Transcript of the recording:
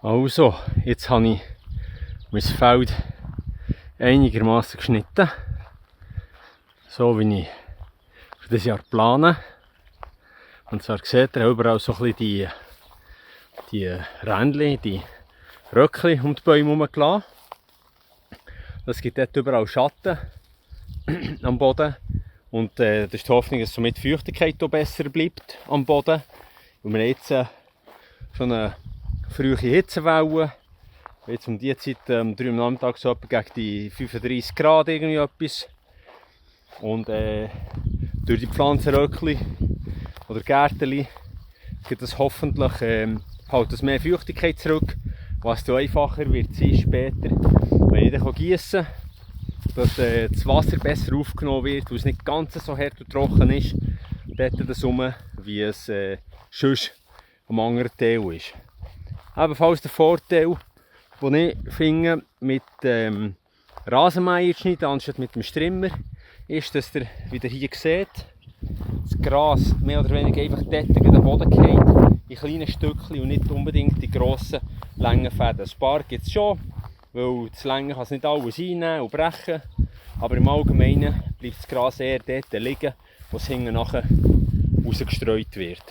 Also, jetzt habe ich mein Feld einigermaßen geschnitten. So wie ich für dieses Jahr plane. Und zwar seht ihr überall so ein bisschen die Rändchen, die Röckchen um die Bäume herumgelassen. Es gibt dort überall Schatten am Boden. Und das ist die Hoffnung, dass somit die Feuchtigkeit auch besser bleibt am Boden. Und wir haben jetzt schon eine frühe Hitzewelle. Jetzt um diese Zeit, 3 Uhr am Nachmittag, so etwa gegen die 35 Grad irgendwie etwas. Und durch die Pflanzenröckchen oder Gärtchen gibt es hoffentlich hält das mehr Feuchtigkeit zurück, was dann einfacher wird sein später, wenn ich dann gießen kann, dass das Wasser besser aufgenommen wird, weil es nicht ganz so hart und trocken ist, dort das rum, wie es sonst am anderen Teil ist. Ebenfalls der Vorteil, den ich finde, mit Rasenmäher zu schneiden, anstatt mit dem Strimmer, ist, dass ihr, wie ihr hier seht, das Gras mehr oder weniger einfach dort in den Boden fällt, in kleinen Stückchen und nicht unbedingt die grossen, langen Fäden. Ein paar gibt es schon, weil das Lange kann es nicht alles einnehmen und brechen, aber im Allgemeinen bleibt das Gras eher dort liegen, wo es hinten nachher rausgestreut wird.